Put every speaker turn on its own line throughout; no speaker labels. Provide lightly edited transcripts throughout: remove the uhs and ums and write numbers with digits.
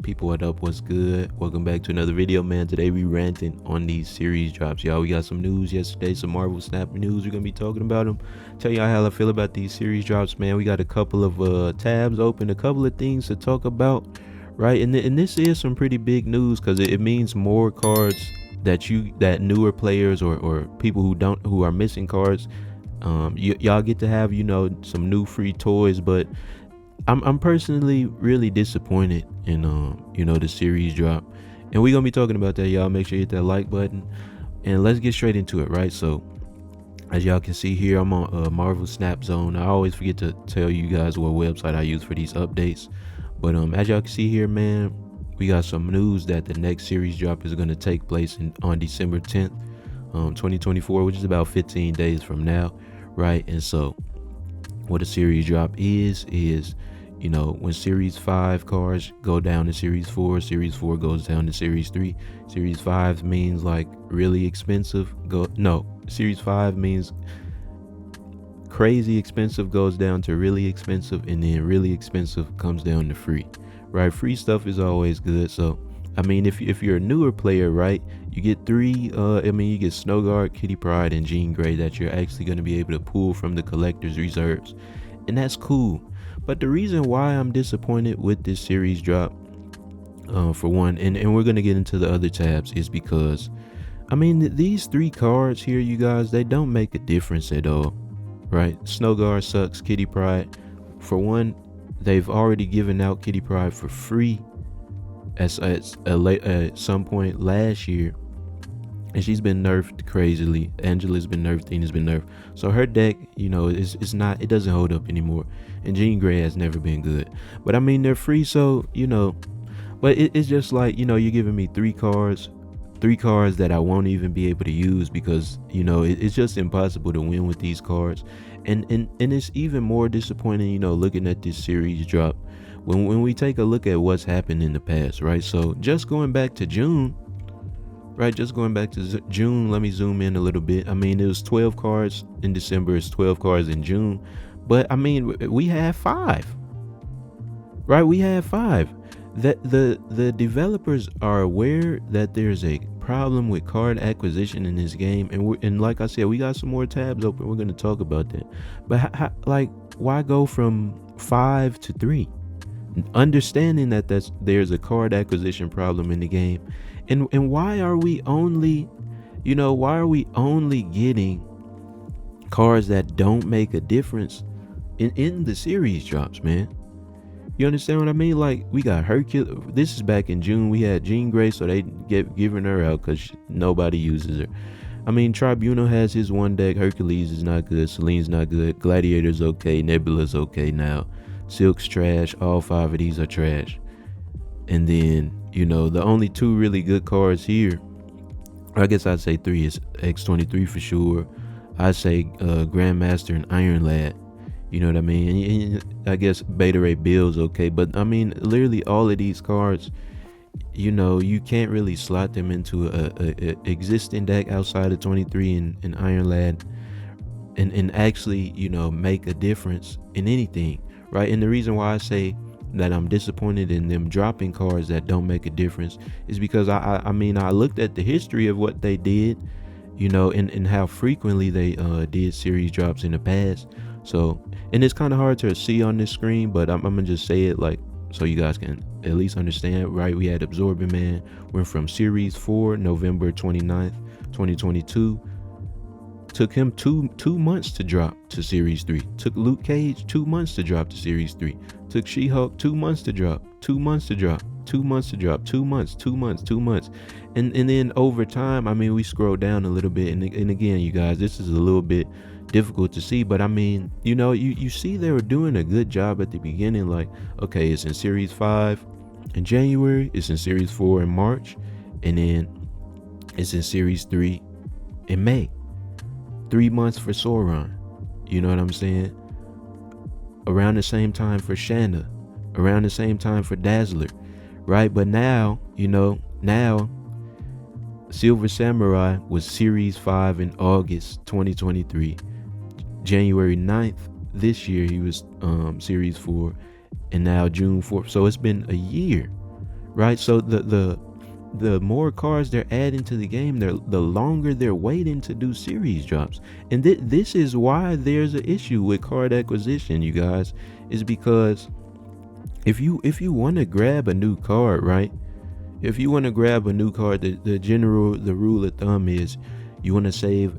people, what up, what's good? Welcome back to another video, man. Today we ranting on these series drops, y'all. We got some news yesterday, some Marvel Snap news. We're gonna be talking about them. Tell y'all how I feel about these series drops, man. We got a couple of tabs open, a couple of things to talk about, right? And this is some pretty big news because it means more cards that newer players or people who are missing cards, y'all get to have, some new free toys. But I'm personally really disappointed in the series drop, and we're gonna be talking about that, y'all. Make sure you hit that like button, and let's get straight into it, right? So as y'all can see here, I'm on Marvel Snap Zone. I always forget to tell you guys what website I use for these updates, but as y'all can see here, man, we got some news that the next series drop is going to take place on December 10th, 2024, which is about 15 days from now, right? And so what a series drop is when Series 5 cards go down to Series 4, Series 4 goes down to Series 3. Series 5 means like really expensive. Series 5 means crazy expensive goes down to really expensive, and then really expensive comes down to free, right? Free stuff is always good. So I mean, if you're a newer player, right, you get three, you get Snow Guard, Kitty Pryde, and Jean Grey that you're actually going to be able to pull from the collector's reserves, and that's cool. But the reason why I'm disappointed with this series drop, for one, and we're going to get into the other tabs, is because, these three cards here, you guys, they don't make a difference at all, right? Snow Guard sucks. Kitty Pryde, for one, they've already given out Kitty Pryde for free at some point last year, and she's been nerfed crazily. Angela's been nerfed, Athena's been nerfed, so her deck, it doesn't hold up anymore. And Jean Grey has never been good, but they're free, so but it's just like, you're giving me three cards that I won't even be able to use, because it's just impossible to win with these cards. And it's even more disappointing, looking at this series drop when we take a look at what's happened in the past, right? So just going back to June, let me zoom in a little bit. It was 12 cards in December, it's 12 cards in June, but we had 5, right? We had 5. That the developers are aware that there's a problem with card acquisition in this game, and like I said, we got some more tabs open. We're going to talk about that. But why go from 5 to 3? Understanding that there's a card acquisition problem in the game, and why are we only getting cards that don't make a difference in the series drops, man? You understand what I mean? Like, we got Hercules. This is back in June. We had Jean Grey, so they giving her out because nobody uses her. Tribunal has his one deck. Hercules is not good. Selene's not good. Gladiator's okay. Nebula's okay now. Silk's trash. All 5 of these are trash. And then, the only 2 really good cards here, I guess I'd say 3, is X-23 for sure. I'd say Grandmaster and Iron Lad. You know what I mean? And I guess Beta Ray Bill's okay, but literally all of these cards, you can't really slot them into a existing deck outside of 23 and Iron Lad, and actually, make a difference in anything, right? And the reason why I say that I'm disappointed in them dropping cards that don't make a difference is because I looked at the history of what they did, and how frequently they did series drops in the past. So, and it's kind of hard to see on this screen, but I'm gonna just say it like so you guys can at least understand, right? We had Absorbing Man, went from Series 4, November 29th, 2022. Took him two months to drop to Series 3. Took Luke Cage 2 months to drop to Series 3. Took She-Hulk 2 months to drop. 2 months to drop. 2 months to drop. 2 months. 2 months. 2 months. And then over time, we scroll down a little bit, and again, you guys, this is a little bit difficult to see, but you see they were doing a good job at the beginning. Like, okay, it's in Series 5 in January, it's in Series 4 in March, and then it's in Series 3 in May. 3 months for Sauron, you know what I'm saying? Around the same time for Shanna, around the same time for Dazzler, right? But now, Silver Samurai was Series 5 in August 2023. January 9th this year, he was Series 4, and now June 4th. So it's been a year, right? So the more cards they're adding to the game, the longer they're waiting to do series drops. And this is why there's an issue with card acquisition, you guys, is because if you want to grab a new card, right? If you want to grab a new card, the rule of thumb is you want to save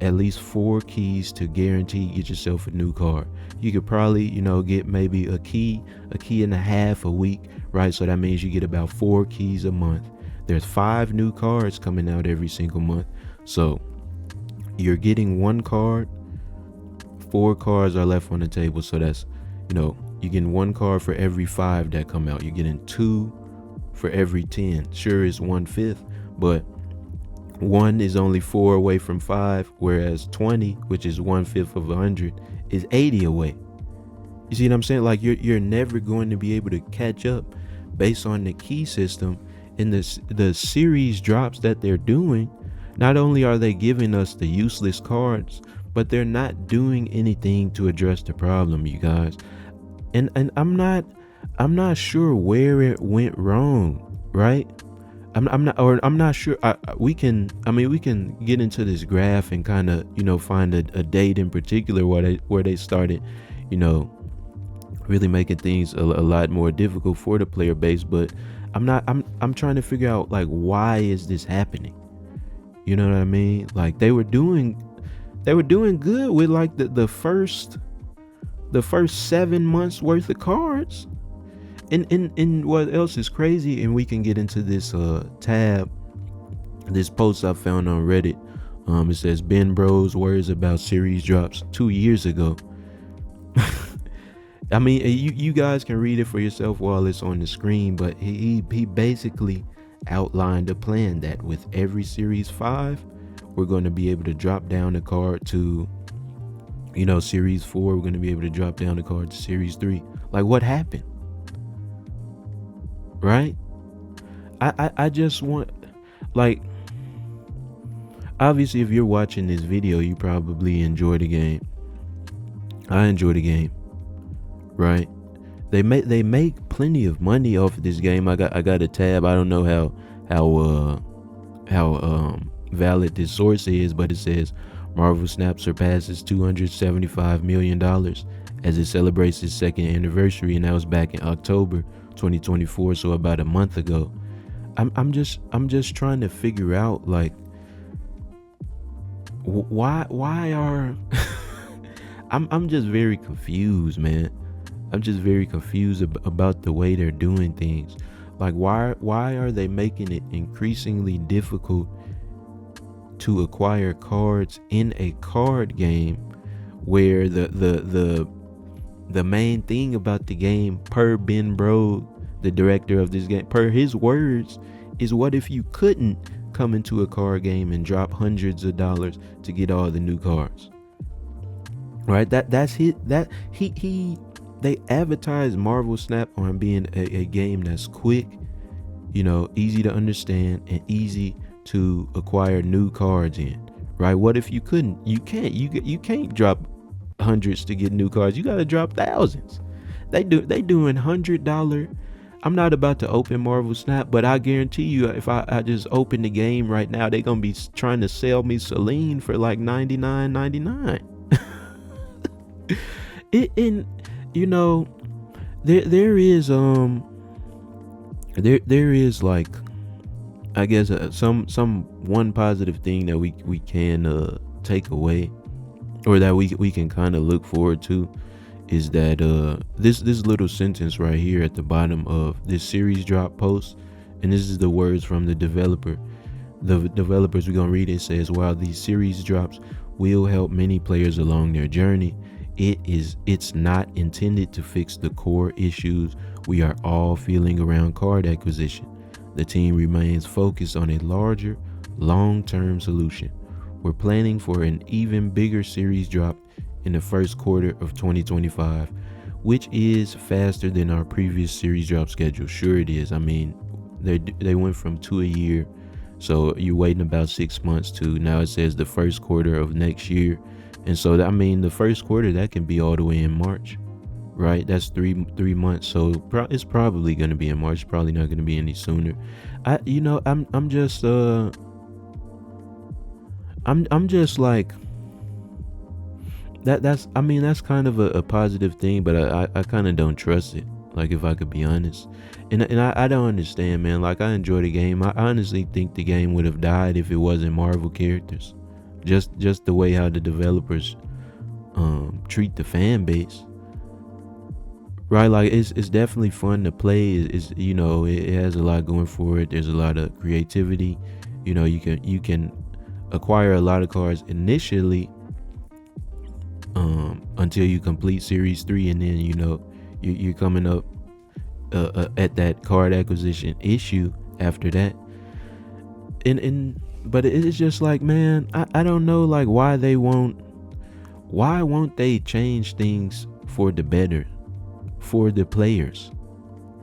at least 4 keys to guarantee get yourself a new card. You could probably, get maybe a key and a half a week, right? So that means you get about 4 keys a month. There's 5 new cards coming out every single month. So you're getting 1 card, 4 cards are left on the table. So that's, you're getting 1 card for every 5 that come out. You're getting 2 for every 10. Sure, it's 1/5, but 1 is only 4 away from 5, whereas 20, which is 1/5 of 100, is 80 away. You see what I'm saying? Like you're never going to be able to catch up based on the key system. And the series drops that they're doing, not only are they giving us the useless cards, but they're not doing anything to address the problem, you guys. And I'm not sure where it went wrong, right? I'm not sure. We can get into this graph and kind of find a date in particular where they started really making things a lot more difficult for the player base. But I'm trying to figure out, like, why is this happening? You know what I mean? Like they were doing good with like the first 7 months worth of cards. And what else is crazy, and we can get into this tab, this post I found on Reddit. It says Ben Bros worries about series drops 2 years ago. I mean, you guys can read it for yourself while it's on the screen, but he basically outlined a plan that with every series 5, we're going to be able to drop down the card to, series 4. We're going to be able to drop down the card to series 3. Like, what happened? Right? I just want, like, obviously if you're watching this video, you probably enjoy the game. I enjoy the game, right? They make plenty of money off of this game. I got a tab. I don't know how valid this source is, but it says Marvel Snap surpasses $275 million as it celebrates its 2nd anniversary, and that was back in October 2024, so about a month ago. I'm just trying to figure out, like, why are I'm just very confused, man. I'm just very confused about the way they're doing things. Like, why are they making it increasingly difficult to acquire cards in a card game where the main thing about the game, per Ben Bro, the director of this game, per his words, is what if you couldn't come into a card game and drop hundreds of dollars to get all the new cards? Right? They advertise Marvel Snap on being a game that's quick, easy to understand and easy to acquire new cards in. Right? What if you couldn't? You can't drop hundreds to get new cards. You gotta drop thousands. They doing $100. I'm not about to open Marvel Snap, but I guarantee you, if I just open the game right now, they gonna be trying to sell me Celine for like $99.99. there is like, I guess some one positive thing that we can take away, or that we can kind of look forward to, is that this little sentence right here at the bottom of this series drop post, and this is the words from the developer. The developers, we're gonna read it. It says, while these series drops will help many players along their journey, it's not intended to fix the core issues we are all feeling around card acquisition. The team remains focused on a larger, long-term solution. We're planning for an even bigger series drop in the first quarter of 2025, which is faster than our previous series drop schedule. Sure it is. I mean, they went from 2 a year, so you're waiting about 6 months, to now it says the first quarter of next year. And so the first quarter, that can be all the way in March, right? That's 3 months. So it's probably gonna be in March. It's probably not gonna be any sooner. I'm just I'm just like that's I mean that's kind of a positive thing, but I kind of don't trust it, like, if I could be honest. And I don't understand, man. Like, I enjoy the game. I honestly think the game would have died if it wasn't Marvel characters. Just the way how the developers treat the fan base, right? Like, it's definitely fun to play. It has a lot going for it. There's a lot of creativity. You can acquire a lot of cards initially, until you complete series 3, and then you're coming up at that card acquisition issue after that. And but it's just like, man, I don't know, like, why won't they change things for the better for the players?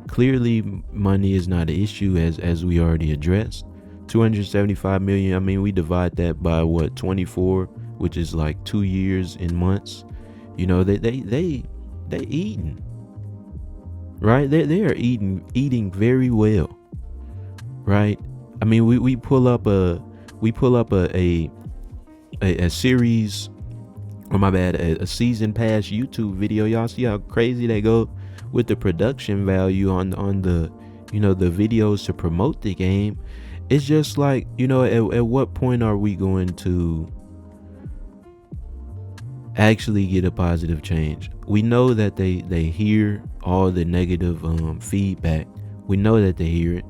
Clearly money is not an issue, as we already addressed. 275 million, I mean, we divide that by 24, which is like 2 years in months. They eating, right? They are eating very well, right? I mean, we pull up a series, or my bad, a season pass YouTube video. Y'all see how crazy they go with the production value on the the videos to promote the game. It's just like, at what point are we going to actually get a positive change? We know that they hear all the negative feedback. We know that they hear it.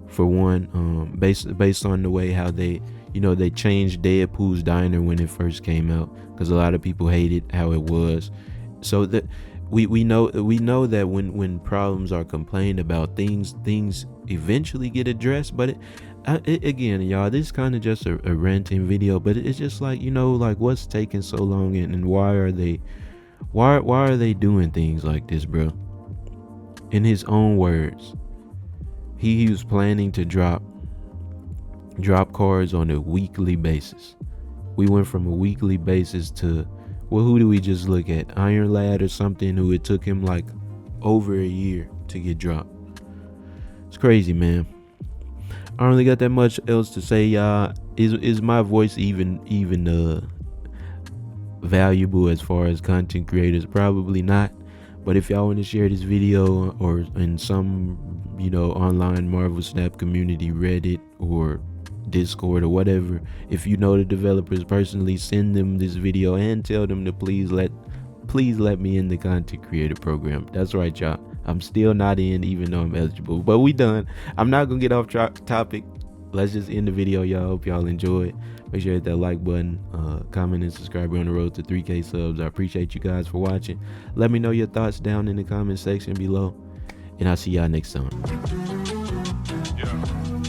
For one, based on the way how they changed Deadpool's Diner when it first came out, because a lot of people hated how it was. So that we know that when problems are complained about, things eventually get addressed. But again, y'all, this is kind of just a ranting video, but it's just like, like, what's taking so long, and why are they doing things like this, bro? In his own words, he was planning to drop cards on a weekly basis. We went from a weekly basis to, well, who do we just look at? Iron Lad or something, who it took him like over a year to get dropped. It's crazy, man. I don't really got that much else to say, y'all. Is my voice even valuable as far as content creators? Probably not. But if y'all want to share this video, or in some online Marvel Snap community, Reddit or Discord or whatever, if you know the developers personally, send them this video and tell them to please let me in the content creator program. That's right, y'all. I'm still not in, even though I'm eligible, but we done. I'm not gonna get off topic. Let's just end the video, y'all. Hope y'all enjoyed. Make sure you hit that like button, comment, and subscribe. We're on the road to 3K subs. I appreciate you guys for watching. Let me know your thoughts down in the comment section below, and I'll see y'all next time.
Yeah.